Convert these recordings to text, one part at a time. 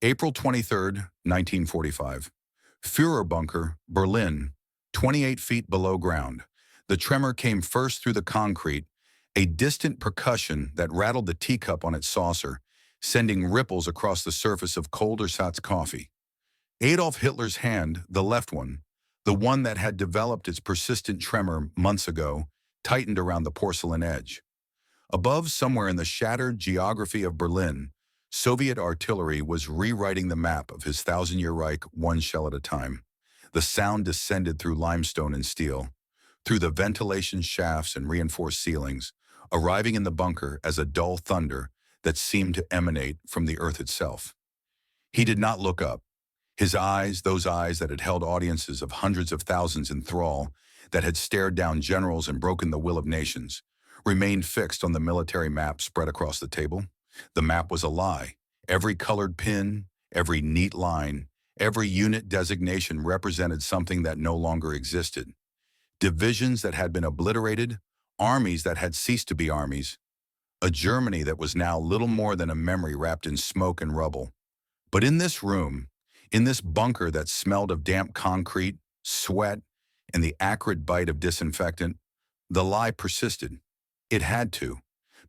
April 23rd, 1945. Führer bunker, Berlin, 28 feet below ground. The tremor came first through the concrete, a distant percussion that rattled the teacup on its saucer, sending ripples across the surface of cold ersatz coffee. Adolf Hitler's hand, the left one, the one that had developed its persistent tremor months ago, tightened around the porcelain edge. Above, somewhere in the shattered geography of Berlin, Soviet artillery was rewriting the map of his thousand-year Reich one shell at a time. The sound descended through limestone and steel, through the ventilation shafts and reinforced ceilings, arriving in the bunker as a dull thunder that seemed to emanate from the earth itself. He did not look up. His eyes, those eyes that had held audiences of hundreds of thousands in thrall, that had stared down generals and broken the will of nations, remained fixed on the military map spread across the table. The map was a lie. Every colored pin, every neat line, every unit designation represented something that no longer existed. Divisions that had been obliterated, armies that had ceased to be armies, a Germany that was now little more than a memory wrapped in smoke and rubble. But in this room, in this bunker that smelled of damp concrete, sweat, and the acrid bite of disinfectant, the lie persisted. It had to,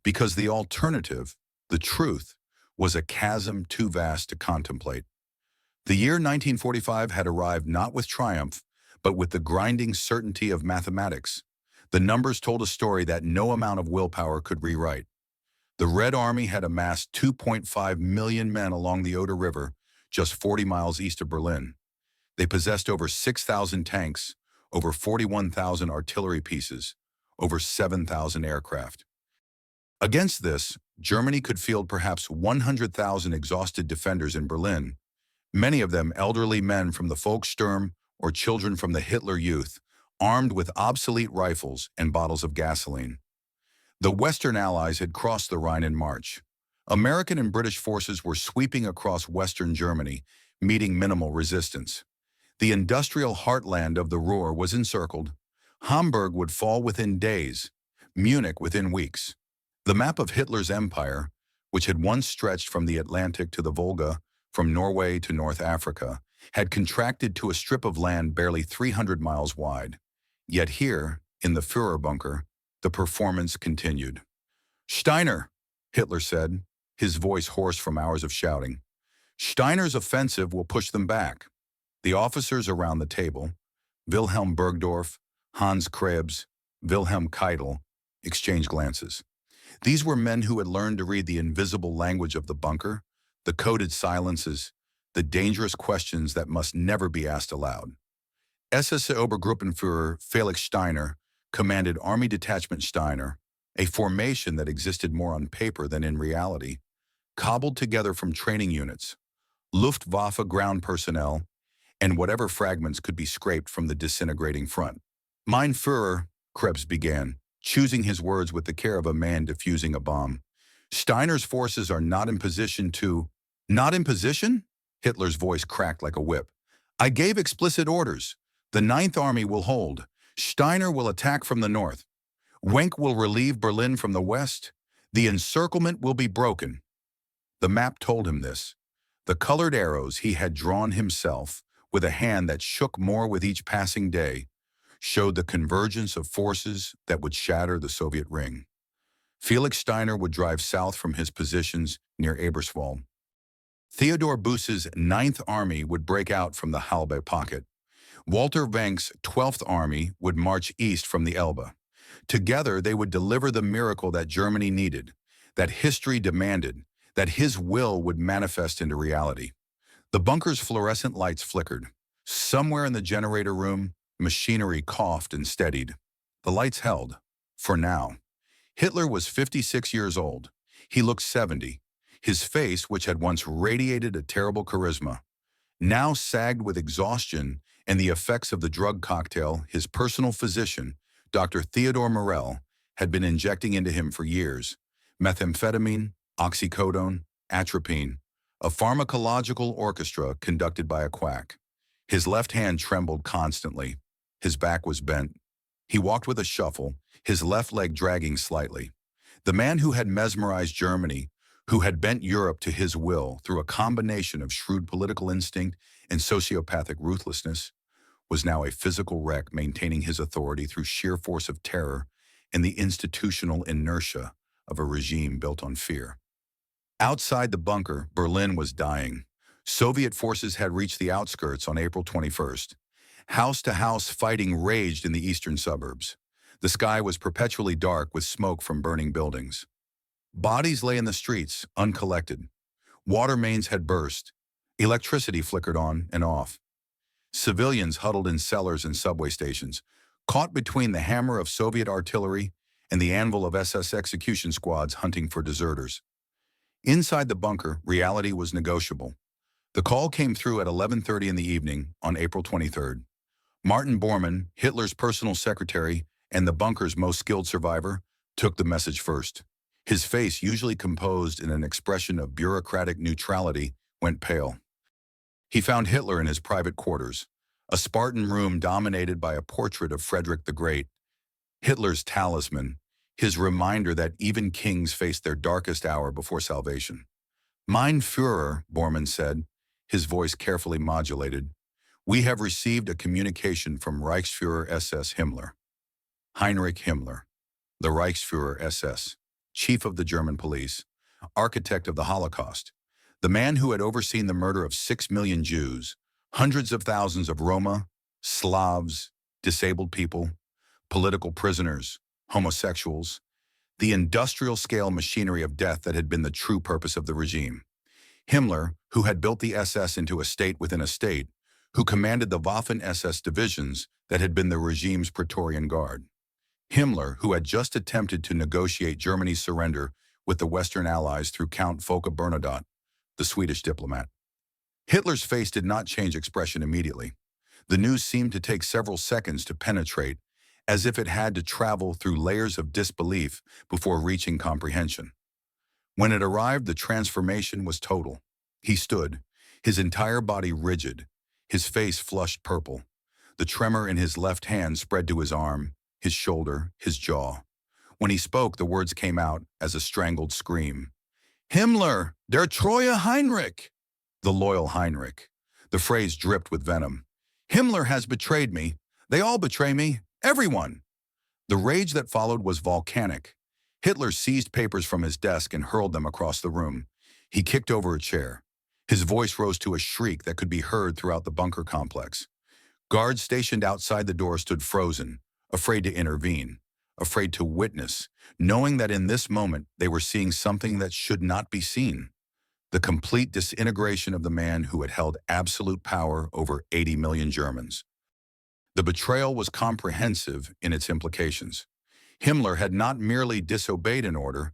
because the alternative, the truth, was a chasm too vast to contemplate. The year 1945 had arrived not with triumph, but with the grinding certainty of mathematics. The numbers told a story that no amount of willpower could rewrite. The Red Army had amassed 2.5 million men along the Oder River, just 40 miles east of Berlin. They possessed over 6,000 tanks, over 41,000 artillery pieces, over 7,000 aircraft. Against this, Germany could field perhaps 100,000 exhausted defenders in Berlin, many of them elderly men from the Volkssturm or children from the Hitler Youth, armed with obsolete rifles and bottles of gasoline. The Western Allies had crossed the Rhine in March. American and British forces were sweeping across Western Germany, meeting minimal resistance. The industrial heartland of the Ruhr was encircled. Hamburg would fall within days, Munich within weeks. The map of Hitler's empire, which had once stretched from the Atlantic to the Volga, from Norway to North Africa, had contracted to a strip of land barely 300 miles wide. Yet here, in the Führer bunker, the performance continued. "Steiner," Hitler said, his voice hoarse from hours of shouting. "Steiner's offensive will push them back." The officers around the table, Wilhelm Burgdorf, Hans Krebs, Wilhelm Keitel, exchanged glances. These were men who had learned to read the invisible language of the bunker, the coded silences, the dangerous questions that must never be asked aloud. SS Obergruppenführer Felix Steiner commanded Army Detachment Steiner, a formation that existed more on paper than in reality, cobbled together from training units, Luftwaffe ground personnel, and whatever fragments could be scraped from the disintegrating front. "Mein Führer," Krebs began, choosing his words with the care of a man defusing a bomb. "Steiner's forces are not in position to—" "Not in position?" Hitler's voice cracked like a whip. "I gave explicit orders. The Ninth Army will hold. Steiner will attack from the north. Wenck will relieve Berlin from the west. The encirclement will be broken." The map told him this. The colored arrows he had drawn himself, with a hand that shook more with each passing day, showed the convergence of forces that would shatter the Soviet ring. Felix Steiner would drive south from his positions near Eberswalde. Theodor Buss's Ninth Army would break out from the Halbe pocket. Walter Wenck's 12th Army would march east from the Elbe. Together, they would deliver the miracle that Germany needed, that history demanded, that his will would manifest into reality. The bunker's fluorescent lights flickered. Somewhere in the generator room, machinery coughed and steadied. The lights held, for now. Hitler was 56 years old. He looked 70. His face, which had once radiated a terrible charisma, now sagged with exhaustion and the effects of the drug cocktail his personal physician, Dr. Theodor Morell, had been injecting into him for years: methamphetamine, oxycodone, atropine, a pharmacological orchestra conducted by a quack. His left hand trembled constantly. His back was bent. He walked with a shuffle, his left leg dragging slightly. The man who had mesmerized Germany, who had bent Europe to his will through a combination of shrewd political instinct and sociopathic ruthlessness, was now a physical wreck maintaining his authority through sheer force of terror and the institutional inertia of a regime built on fear. Outside the bunker, Berlin was dying. Soviet forces had reached the outskirts on April 21st. House-to-house fighting raged in the eastern suburbs. The sky was perpetually dark with smoke from burning buildings. Bodies lay in the streets, uncollected. Water mains had burst. Electricity flickered on and off. Civilians huddled in cellars and subway stations, caught between the hammer of Soviet artillery and the anvil of SS execution squads hunting for deserters. Inside the bunker, reality was negotiable. The call came through at 11:30 in the evening on April 23rd. Martin Bormann, Hitler's personal secretary and the bunker's most skilled survivor, took the message first. His face, usually composed in an expression of bureaucratic neutrality, went pale. He found Hitler in his private quarters, a Spartan room dominated by a portrait of Frederick the Great, Hitler's talisman, his reminder that even kings face their darkest hour before salvation. Mein Führer, Bormann said, his voice carefully modulated, we have received a communication from Reichsführer SS Himmler. Heinrich Himmler, the Reichsführer SS, chief of the German police, architect of the Holocaust, the man who had overseen the murder of 6 million Jews, hundreds of thousands of Roma, Slavs, disabled people, political prisoners, homosexuals, the industrial-scale machinery of death that had been the true purpose of the regime. Himmler, who had built the SS into a state within a state, who commanded the Waffen-SS divisions that had been the regime's Praetorian Guard. Himmler, who had just attempted to negotiate Germany's surrender with the Western Allies through Count Folke Bernadotte, the Swedish diplomat. Hitler's face did not change expression immediately. The news seemed to take several seconds to penetrate, as if it had to travel through layers of disbelief before reaching comprehension. When it arrived, the transformation was total. He stood, his entire body rigid, his face flushed purple. The tremor in his left hand spread to his arm, his shoulder, his jaw. When he spoke, the words came out as a strangled scream. Himmler, der treue Heinrich! The loyal Heinrich. The phrase dripped with venom. Himmler has betrayed me. They all betray me. Everyone. The rage that followed was volcanic. Hitler seized papers from his desk and hurled them across the room. He kicked over a chair. His voice rose to a shriek that could be heard throughout the bunker complex. Guards stationed outside the door stood frozen, afraid to intervene, afraid to witness, knowing that in this moment they were seeing something that should not be seen. The complete disintegration of the man who had held absolute power over 80 million Germans. The betrayal was comprehensive in its implications. Himmler had not merely disobeyed an order,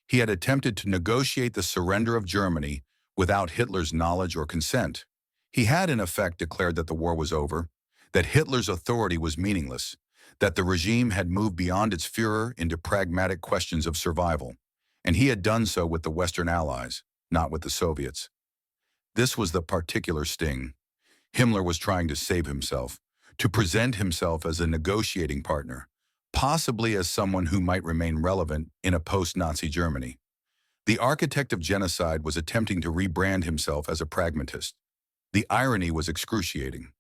he had attempted to negotiate the surrender of Germany without Hitler's knowledge or consent. He had in effect declared that the war was over, that Hitler's authority was meaningless, that the regime had moved beyond its Führer into pragmatic questions of survival, and he had done so with the Western Allies, not with the Soviets. This was the particular sting. Himmler was trying to save himself, to present himself as a negotiating partner, possibly as someone who might remain relevant in a post-Nazi Germany. The architect of genocide was attempting to rebrand himself as a pragmatist. The irony was excruciating.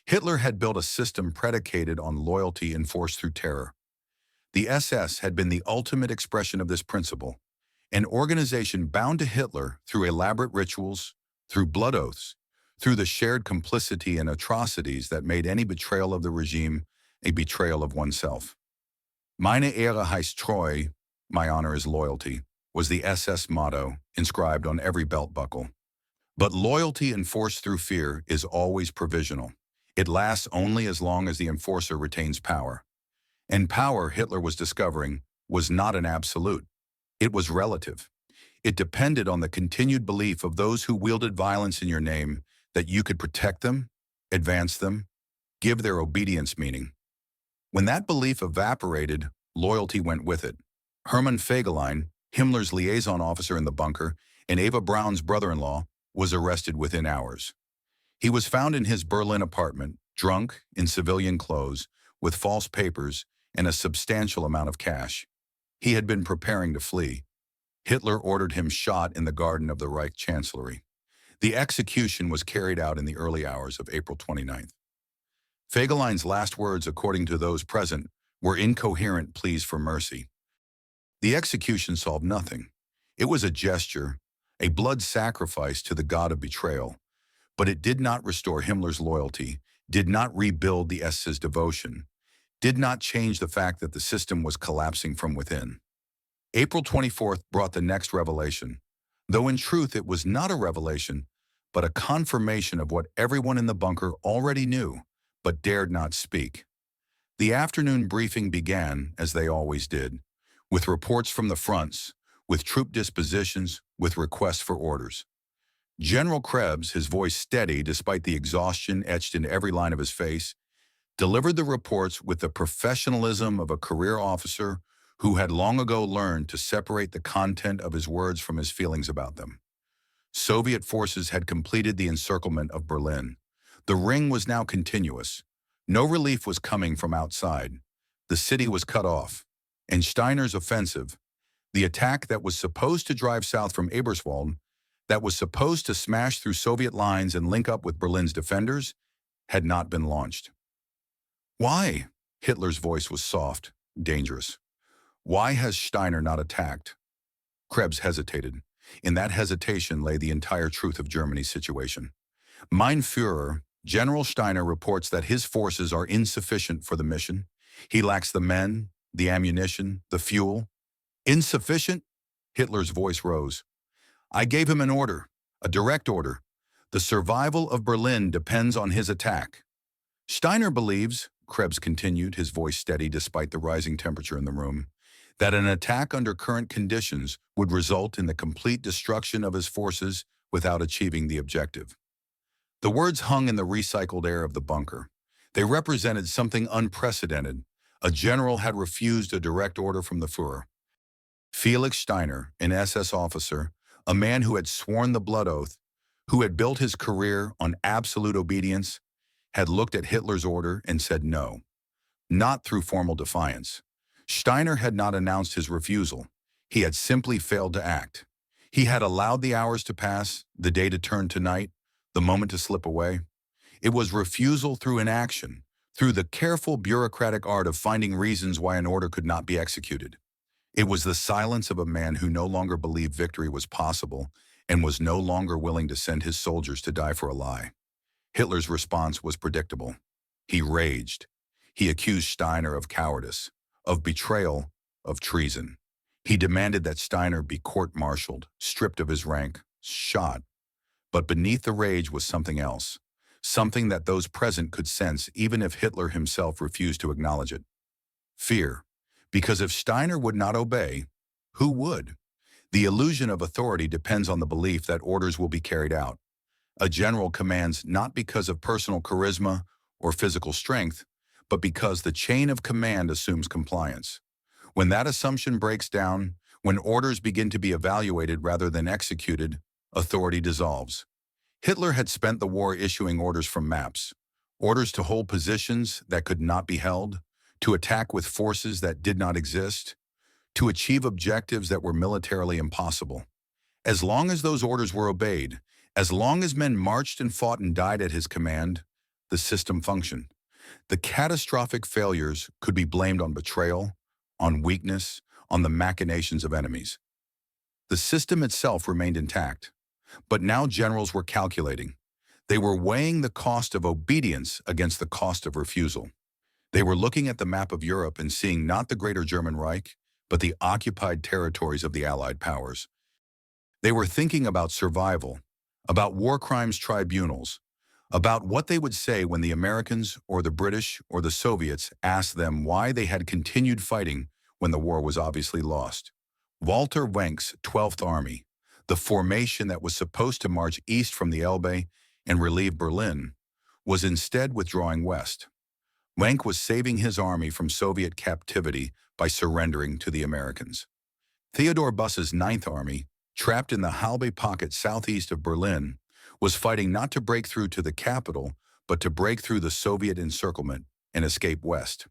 Hitler had built a system predicated on loyalty enforced through terror. The SS had been the ultimate expression of this principle, an organization bound to Hitler through elaborate rituals, through blood oaths, through the shared complicity and atrocities that made any betrayal of the regime a betrayal of oneself. Meine Ehre heißt Treu, my honor is loyalty, was the SS motto inscribed on every belt buckle. But loyalty enforced through fear is always provisional. It lasts only as long as the enforcer retains power. And power, Hitler was discovering, was not an absolute. It was relative. It depended on the continued belief of those who wielded violence in your name that you could protect them, advance them, give their obedience meaning. When that belief evaporated, loyalty went with it. Hermann Fegelein, Himmler's liaison officer in the bunker, and Eva Braun's brother-in-law, was arrested within hours. He was found in his Berlin apartment, drunk, in civilian clothes, with false papers and a substantial amount of cash. He had been preparing to flee. Hitler ordered him shot in the garden of the Reich Chancellery. The execution was carried out in the early hours of April 29th. Fegelein's last words, according to those present, were incoherent pleas for mercy. The execution solved nothing. It was a gesture, a blood sacrifice to the god of betrayal, but it did not restore Himmler's loyalty, did not rebuild the SS's devotion, did not change the fact that the system was collapsing from within. April 24th brought the next revelation, though in truth it was not a revelation, but a confirmation of what everyone in the bunker already knew, but dared not speak. The afternoon briefing began, as they always did, with reports from the fronts, with troop dispositions, with requests for orders. General Krebs, his voice steady despite the exhaustion etched in every line of his face, delivered the reports with the professionalism of a career officer who had long ago learned to separate the content of his words from his feelings about them. Soviet forces had completed the encirclement of Berlin. The ring was now continuous. No relief was coming from outside. The city was cut off. And Steiner's offensive, the attack that was supposed to drive south from Eberswalde, that was supposed to smash through Soviet lines and link up with Berlin's defenders, had not been launched. Why? Hitler's voice was soft, dangerous. Why has Steiner not attacked? Krebs hesitated. In that hesitation lay the entire truth of Germany's situation. Mein Führer, General Steiner, reports that his forces are insufficient for the mission. He lacks the men, the ammunition, the fuel. Insufficient? Hitler's voice rose. I gave him an order, a direct order. The survival of Berlin depends on his attack. Steiner believes, Krebs continued, his voice steady despite the rising temperature in the room, that an attack under current conditions would result in the complete destruction of his forces without achieving the objective. The words hung in the recycled air of the bunker. They represented something unprecedented. A general had refused a direct order from the Führer. Felix Steiner, an SS officer, a man who had sworn the blood oath, who had built his career on absolute obedience, had looked at Hitler's order and said no, not through formal defiance. Steiner had not announced his refusal. He had simply failed to act. He had allowed the hours to pass, the day to turn to night, the moment to slip away. It was refusal through inaction, through the careful bureaucratic art of finding reasons why an order could not be executed. It was the silence of a man who no longer believed victory was possible and was no longer willing to send his soldiers to die for a lie. Hitler's response was predictable. He raged. He accused Steiner of cowardice, of betrayal, of treason. He demanded that Steiner be court-martialed, stripped of his rank, shot. But beneath the rage was something else, something that those present could sense even if Hitler himself refused to acknowledge it. Fear. Because if Steiner would not obey, who would? The illusion of authority depends on the belief that orders will be carried out. A general commands not because of personal charisma or physical strength, but because the chain of command assumes compliance. When that assumption breaks down, when orders begin to be evaluated rather than executed, authority dissolves. Hitler had spent the war issuing orders from maps, orders to hold positions that could not be held, to attack with forces that did not exist, to achieve objectives that were militarily impossible. As long as those orders were obeyed, as long as men marched and fought and died at his command, the system functioned. The catastrophic failures could be blamed on betrayal, on weakness, on the machinations of enemies. The system itself remained intact, but now generals were calculating. They were weighing the cost of obedience against the cost of refusal. They were looking at the map of Europe and seeing not the greater German Reich, but the occupied territories of the Allied powers. They were thinking about survival, about war crimes tribunals, about what they would say when the Americans or the British or the Soviets asked them why they had continued fighting when the war was obviously lost. Walter Wenck's 12th Army, the formation that was supposed to march east from the Elbe and relieve Berlin, was instead withdrawing west. Wenck was saving his army from Soviet captivity by surrendering to the Americans. Theodor Buss's 9th Army, trapped in the Halbe pocket southeast of Berlin, was fighting not to break through to the capital, but to break through the Soviet encirclement and escape west.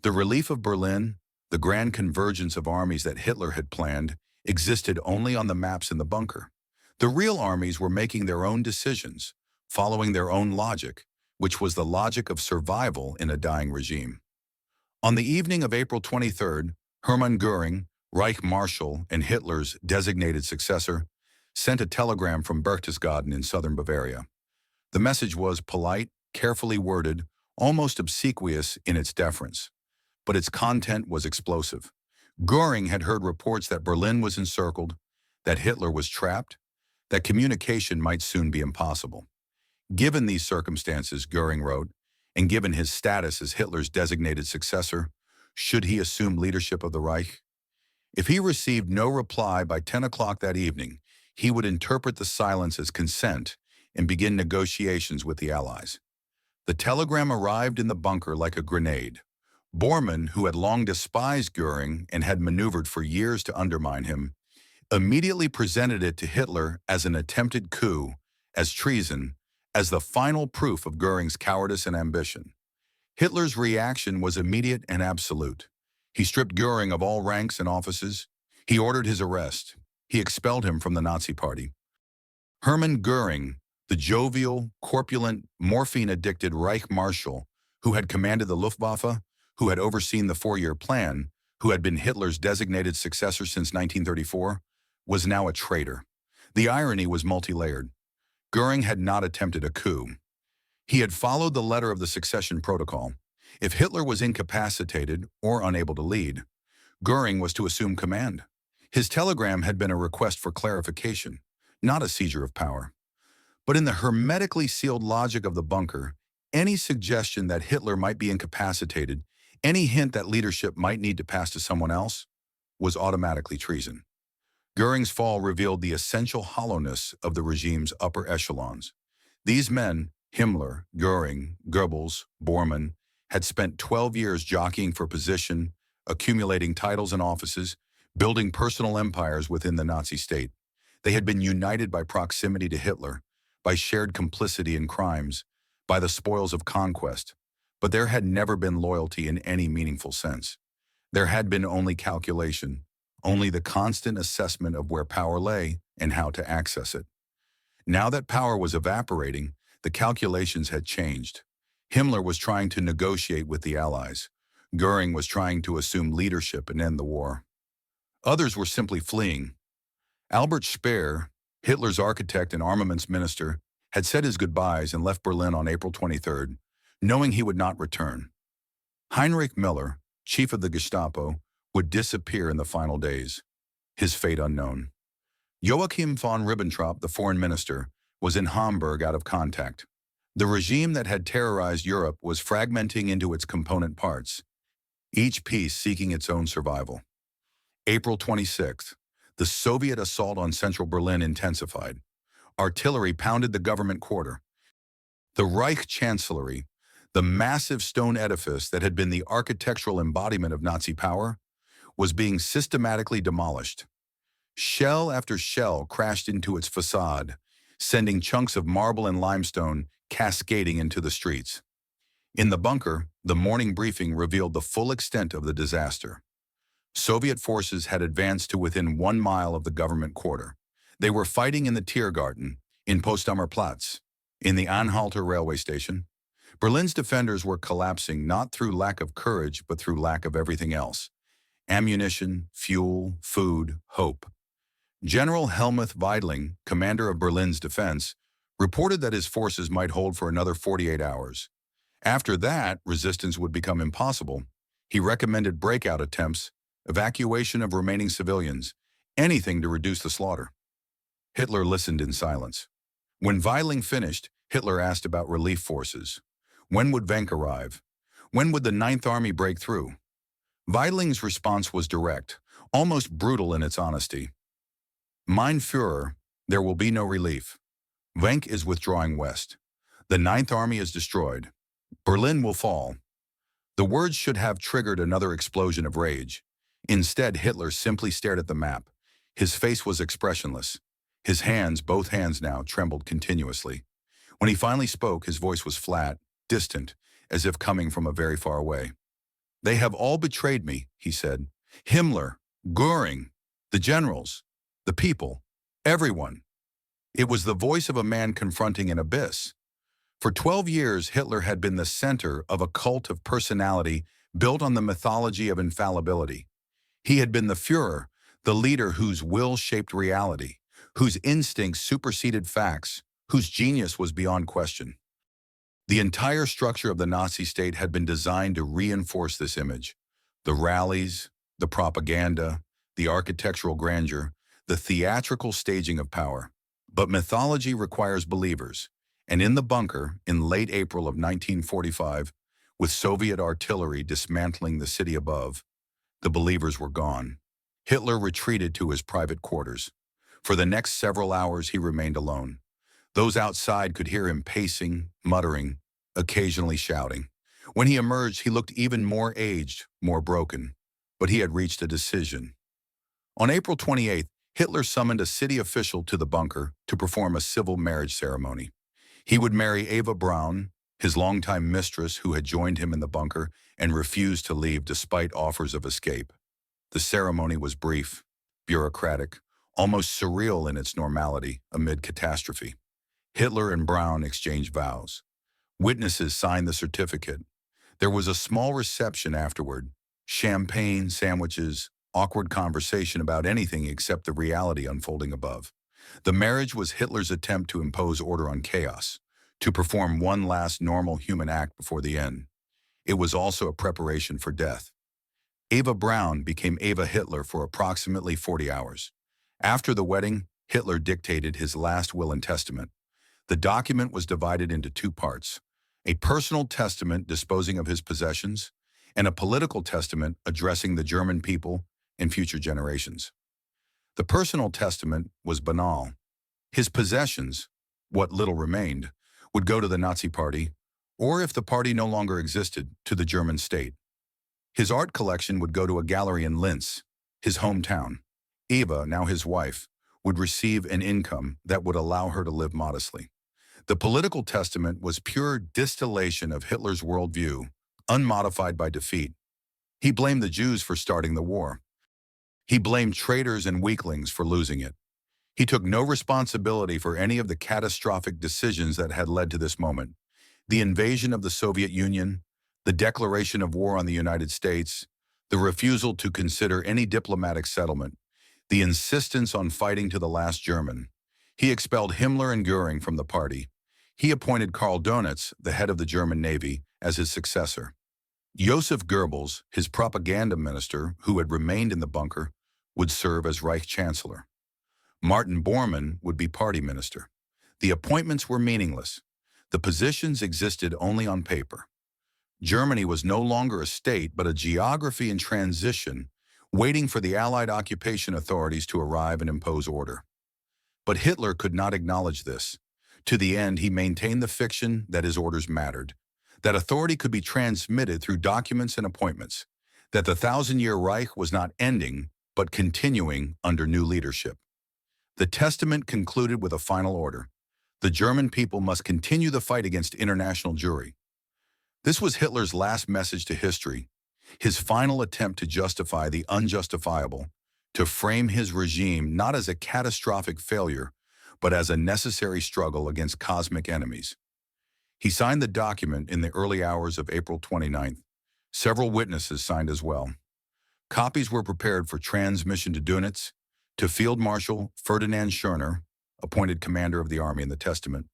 The relief of Berlin, the grand convergence of armies that Hitler had planned, existed only on the maps in the bunker. The real armies were making their own decisions, following their own logic, which was the logic of survival in a dying regime. On the evening of April 23rd, Hermann Göring, Reich Marshal and Hitler's designated successor, sent a telegram from Berchtesgaden in southern Bavaria. The message was polite, carefully worded, almost obsequious in its deference, but its content was explosive. Göring had heard reports that Berlin was encircled, that Hitler was trapped, that communication might soon be impossible. Given these circumstances, Göring wrote, and given his status as Hitler's designated successor, should he assume leadership of the Reich? If he received no reply by 10 o'clock that evening, he would interpret the silence as consent and begin negotiations with the Allies. The telegram arrived in the bunker like a grenade. Bormann, who had long despised Göring and had maneuvered for years to undermine him, immediately presented it to Hitler as an attempted coup, as treason, as the final proof of Göring's cowardice and ambition. Hitler's reaction was immediate and absolute. He stripped Göring of all ranks and offices. He ordered his arrest. He expelled him from the Nazi Party. Hermann Göring, the jovial, corpulent, morphine-addicted Reich Marshal, who had commanded the Luftwaffe, who had overseen the four-year plan, who had been Hitler's designated successor since 1934, was now a traitor. The irony was multi-layered. Göring had not attempted a coup. He had followed the letter of the succession protocol. If Hitler was incapacitated or unable to lead, Göring was to assume command. His telegram had been a request for clarification, not a seizure of power. But in the hermetically sealed logic of the bunker, any suggestion that Hitler might be incapacitated, any hint that leadership might need to pass to someone else, was automatically treason. Göring's fall revealed the essential hollowness of the regime's upper echelons. These men, Himmler, Göring, Goebbels, Bormann, had spent 12 years jockeying for position, accumulating titles and offices, building personal empires within the Nazi state. They had been united by proximity to Hitler, by shared complicity in crimes, by the spoils of conquest, but there had never been loyalty in any meaningful sense. There had been only calculation, only the constant assessment of where power lay and how to access it. Now that power was evaporating, the calculations had changed. Himmler was trying to negotiate with the Allies. Göring was trying to assume leadership and end the war. Others were simply fleeing. Albert Speer, Hitler's architect and armaments minister, had said his goodbyes and left Berlin on April 23rd, knowing he would not return. Heinrich Müller, chief of the Gestapo, would disappear in the final days, his fate unknown. Joachim von Ribbentrop, the foreign minister, was in Hamburg out of contact. The regime that had terrorized Europe was fragmenting into its component parts, each piece seeking its own survival. April 26th, the Soviet assault on central Berlin intensified. Artillery pounded the government quarter. The Reich Chancellery, the massive stone edifice that had been the architectural embodiment of Nazi power, was being systematically demolished. Shell after shell crashed into its facade, sending chunks of marble and limestone cascading into the streets. In the bunker, the morning briefing revealed the full extent of the disaster. Soviet forces had advanced to within 1 mile of the government quarter. They were fighting in the Tiergarten, in Potsdamer Platz, in the Anhalter railway station. Berlin's defenders were collapsing not through lack of courage, but through lack of everything else: ammunition, fuel, food, hope. General Helmuth Weidling, commander of Berlin's defense, reported that his forces might hold for another 48 hours. After that, resistance would become impossible. He recommended breakout attempts, evacuation of remaining civilians, anything to reduce the slaughter. Hitler listened in silence. When Weidling finished, Hitler asked about relief forces. When would Wenck arrive? When would the Ninth Army break through? Weidling's response was direct, almost brutal in its honesty. Mein Führer, there will be no relief. Wenck is withdrawing west. The Ninth Army is destroyed. Berlin will fall. The words should have triggered another explosion of rage. Instead, Hitler simply stared at the map. His face was expressionless. His hands, both hands now, trembled continuously. When he finally spoke, his voice was flat, distant, as if coming from a very far away. They have all betrayed me, he said. Himmler, Göring, The generals, the people, everyone. It was the voice of a man confronting an abyss. For 12 years, Hitler had been the center of a cult of personality built on the mythology of infallibility. He had been the Führer, the leader whose will shaped reality, whose instincts superseded facts, whose genius was beyond question. The entire structure of the Nazi state had been designed to reinforce this image. The rallies, the propaganda, the architectural grandeur, the theatrical staging of power. But mythology requires believers, and in the bunker, in late April of 1945, with Soviet artillery dismantling the city above, the believers were gone. Hitler retreated to his private quarters. For the next several hours, he remained alone. Those outside could hear him pacing, muttering, occasionally shouting. When he emerged, he looked even more aged, more broken. But he had reached a decision. On April 28th, Hitler summoned a city official to the bunker to perform a civil marriage ceremony. He would marry Eva Braun, his longtime mistress who had joined him in the bunker and refused to leave despite offers of escape. The ceremony was brief, bureaucratic, almost surreal in its normality amid catastrophe. Hitler and Braun exchanged vows. Witnesses signed the certificate. There was a small reception afterward, champagne, sandwiches, awkward conversation about anything except the reality unfolding above. The marriage was Hitler's attempt to impose order on chaos, to perform one last normal human act before the end. It was also a preparation for death. Eva Braun became Eva Hitler for approximately 40 hours. After the wedding, Hitler dictated his last will and testament. The document was divided into two parts: a personal testament disposing of his possessions, and a political testament addressing the German people and future generations. The personal testament was banal. His possessions, what little remained, would go to the Nazi Party, or if the party no longer existed, to the German state. His art collection would go to a gallery in Linz, his hometown. Eva, now his wife, would receive an income that would allow her to live modestly. The political testament was pure distillation of Hitler's worldview, unmodified by defeat. He blamed the Jews for starting the war. He blamed traitors and weaklings for losing it. He took no responsibility for any of the catastrophic decisions that had led to this moment: the invasion of the Soviet Union, the declaration of war on the United States, the refusal to consider any diplomatic settlement, the insistence on fighting to the last German. He expelled Himmler and Göring from the party. He appointed Karl Dönitz, the head of the German Navy, as his successor. Joseph Goebbels, his propaganda minister, who had remained in the bunker, would serve as Reich Chancellor. Martin Bormann would be party minister. The appointments were meaningless. The positions existed only on paper. Germany was no longer a state, but a geography in transition, waiting for the Allied occupation authorities to arrive and impose order. But Hitler could not acknowledge this. To the end, he maintained the fiction that his orders mattered, that authority could be transmitted through documents and appointments, that the thousand-year Reich was not ending, but continuing under new leadership. The testament concluded with a final order: the German people must continue the fight against international Jewry. This was Hitler's last message to history, his final attempt to justify the unjustifiable, to frame his regime not as a catastrophic failure, but as a necessary struggle against cosmic enemies. He signed the document in the early hours of April 29th. Several witnesses signed as well. Copies were prepared for transmission to Dönitz, to Field Marshal Ferdinand Schörner, appointed commander of the army in the testament,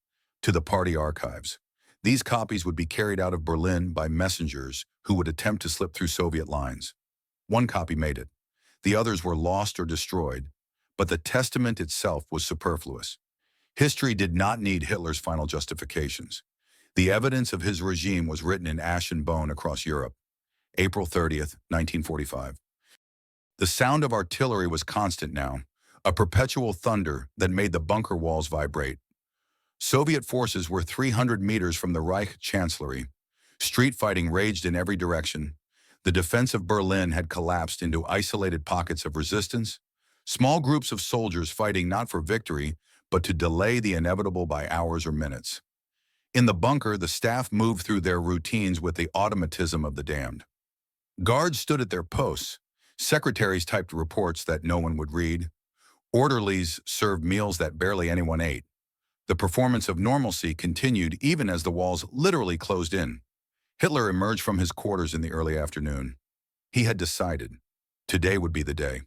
to the party archives. These copies would be carried out of Berlin by messengers who would attempt to slip through Soviet lines. One copy made it. The others were lost or destroyed, but the testament itself was superfluous. History did not need Hitler's final justifications. The evidence of his regime was written in ash and bone across Europe. April 30th, 1945. The sound of artillery was constant now, a perpetual thunder that made the bunker walls vibrate. Soviet forces were 300 meters from the Reich Chancellery. Street fighting raged in every direction. The defense of Berlin had collapsed into isolated pockets of resistance, small groups of soldiers fighting not for victory, but to delay the inevitable by hours or minutes. In the bunker, the staff moved through their routines with the automatism of the damned. Guards stood at their posts, Secretaries typed reports that no one would read. Orderlies served meals that barely anyone ate. The performance of normalcy continued even as the walls literally closed in. Hitler emerged from his quarters in the early afternoon. He had decided. Today would be the day.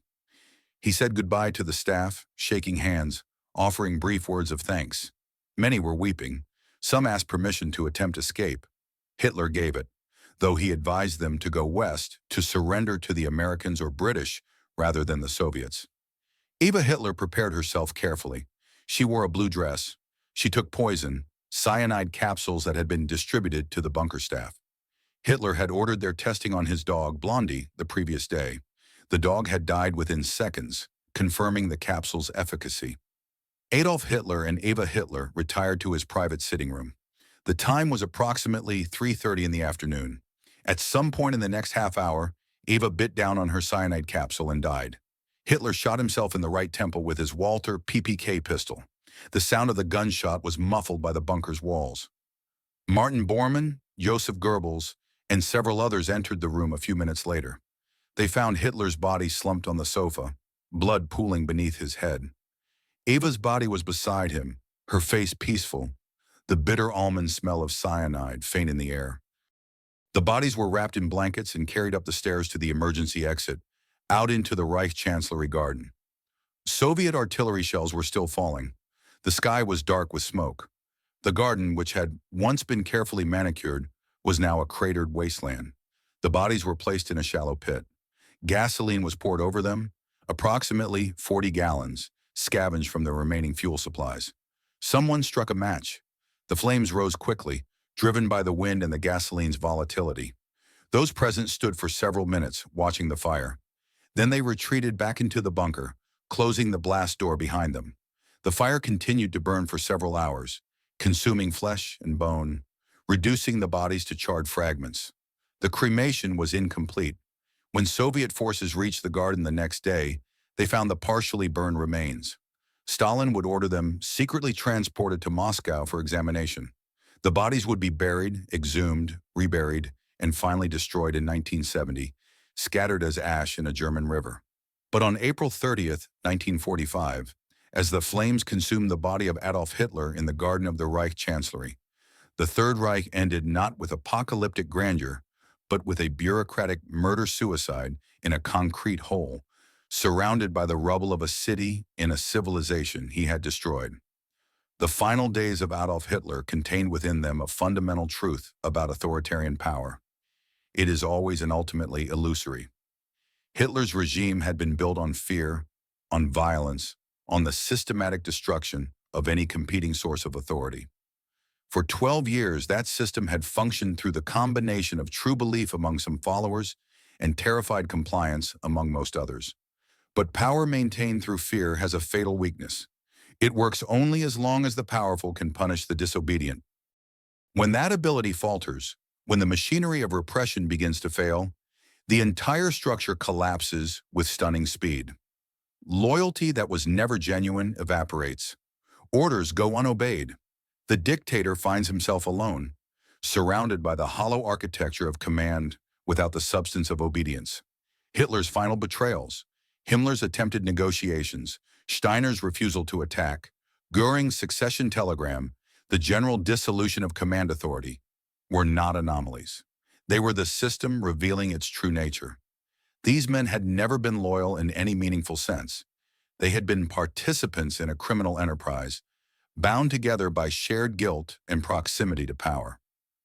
He said goodbye to the staff, shaking hands, offering brief words of thanks. Many were weeping. Some asked permission to attempt escape. Hitler gave it, though he advised them to go west to surrender to the Americans or British rather than the Soviets. Eva Hitler prepared herself carefully. She wore a blue dress. She took poison, cyanide capsules that had been distributed to the bunker staff. Hitler had ordered their testing on his dog, Blondie, the previous day. The dog had died within seconds, confirming the capsule's efficacy. Adolf Hitler and Eva Hitler retired to his private sitting room. The time was approximately 3:30 in the afternoon. At some point in the next half hour, Eva bit down on her cyanide capsule and died. Hitler shot himself in the right temple with his Walther PPK pistol. The sound of the gunshot was muffled by the bunker's walls. Martin Bormann, Joseph Goebbels, and several others entered the room a few minutes later. They found Hitler's body slumped on the sofa, blood pooling beneath his head. Eva's body was beside him, her face peaceful, the bitter almond smell of cyanide faint in the air. The bodies were wrapped in blankets and carried up the stairs to the emergency exit, out into the Reich Chancellery garden. Soviet artillery shells were still falling. The sky was dark with smoke. The garden, which had once been carefully manicured, was now a cratered wasteland. The bodies were placed in a shallow pit. Gasoline was poured over them, approximately 40 gallons, scavenged from the remaining fuel supplies. Someone struck a match. The flames rose quickly, driven by the wind and the gasoline's volatility. Those present stood for several minutes, watching the fire. Then they retreated back into the bunker, closing the blast door behind them. The fire continued to burn for several hours, consuming flesh and bone, reducing the bodies to charred fragments. The cremation was incomplete. When Soviet forces reached the garden the next day, they found the partially burned remains. Stalin would order them secretly transported to Moscow for examination. The bodies would be buried, exhumed, reburied, and finally destroyed in 1970, scattered as ash in a German river. But on April 30th, 1945, as the flames consumed the body of Adolf Hitler in the garden of the Reich Chancellery, the Third Reich ended not with apocalyptic grandeur, but with a bureaucratic murder-suicide in a concrete hole, surrounded by the rubble of a city in a civilization he had destroyed. The final days of Adolf Hitler contained within them a fundamental truth about authoritarian power. It is always and ultimately illusory. Hitler's regime had been built on fear, on violence, on the systematic destruction of any competing source of authority. For 12 years, that system had functioned through the combination of true belief among some followers and terrified compliance among most others. But power maintained through fear has a fatal weakness. It works only as long as the powerful can punish the disobedient. When that ability falters, when the machinery of repression begins to fail, the entire structure collapses with stunning speed. Loyalty that was never genuine evaporates. Orders go unobeyed. The dictator finds himself alone, surrounded by the hollow architecture of command without the substance of obedience. Hitler's final betrayals, Himmler's attempted negotiations, Steiner's refusal to attack, Göring's succession telegram, the general dissolution of command authority, were not anomalies. They were the system revealing its true nature. These men had never been loyal in any meaningful sense. They had been participants in a criminal enterprise, bound together by shared guilt and proximity to power.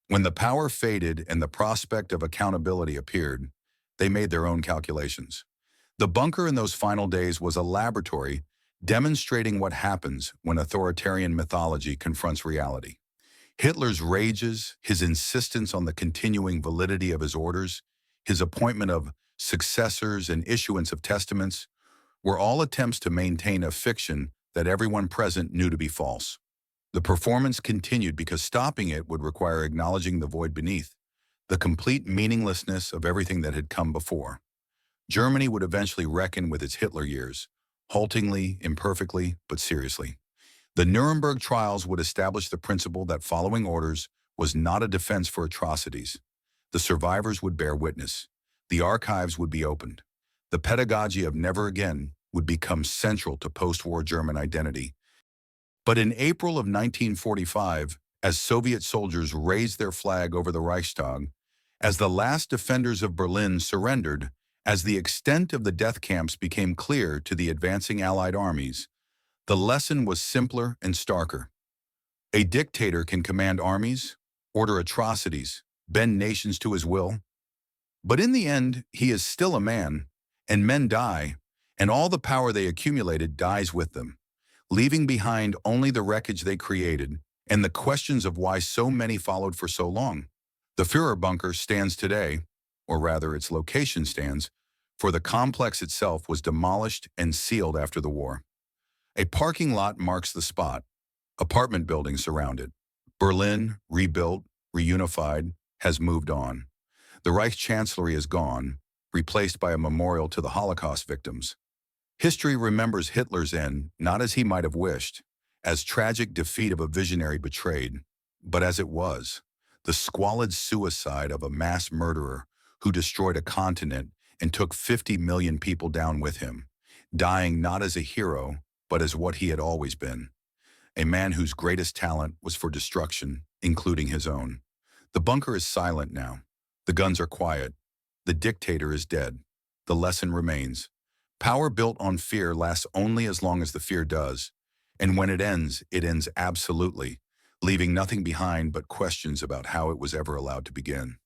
When the power faded and the prospect of accountability appeared, they made their own calculations. The bunker in those final days was a laboratory demonstrating what happens when authoritarian mythology confronts reality. Hitler's rages, his insistence on the continuing validity of his orders, his appointment of successors and issuance of testaments, were all attempts to maintain a fiction that everyone present knew to be false. The performance continued because stopping it would require acknowledging the void beneath, the complete meaninglessness of everything that had come before. Germany would eventually reckon with its Hitler years, haltingly, imperfectly, but seriously. The Nuremberg trials would establish the principle that following orders was not a defense for atrocities. The survivors would bear witness. The archives would be opened. The pedagogy of never again would become central to post-war German identity. But in April of 1945, as Soviet soldiers raised their flag over the Reichstag, as the last defenders of Berlin surrendered, as the extent of the death camps became clear to the advancing Allied armies, the lesson was simpler and starker. A dictator can command armies, order atrocities, bend nations to his will, but in the end, he is still a man, and men die, and all the power they accumulated dies with them, leaving behind only the wreckage they created and the questions of why so many followed for so long. The Führer bunker stands today, or rather its location stands, for the complex itself was demolished and sealed after the war. A parking lot marks the spot. Apartment buildings surround it. Berlin, rebuilt, reunified, has moved on. The Reich Chancellery is gone, replaced by a memorial to the Holocaust victims. History remembers Hitler's end not as he might have wished, as tragic defeat of a visionary betrayed, but as it was, the squalid suicide of a mass murderer who destroyed a continent and took 50 million people down with him, dying not as a hero, but as what he had always been. A man whose greatest talent was for destruction, including his own. The bunker is silent now. The guns are quiet. The dictator is dead. The lesson remains. Power built on fear lasts only as long as the fear does. And when it ends absolutely, leaving nothing behind but questions about how it was ever allowed to begin.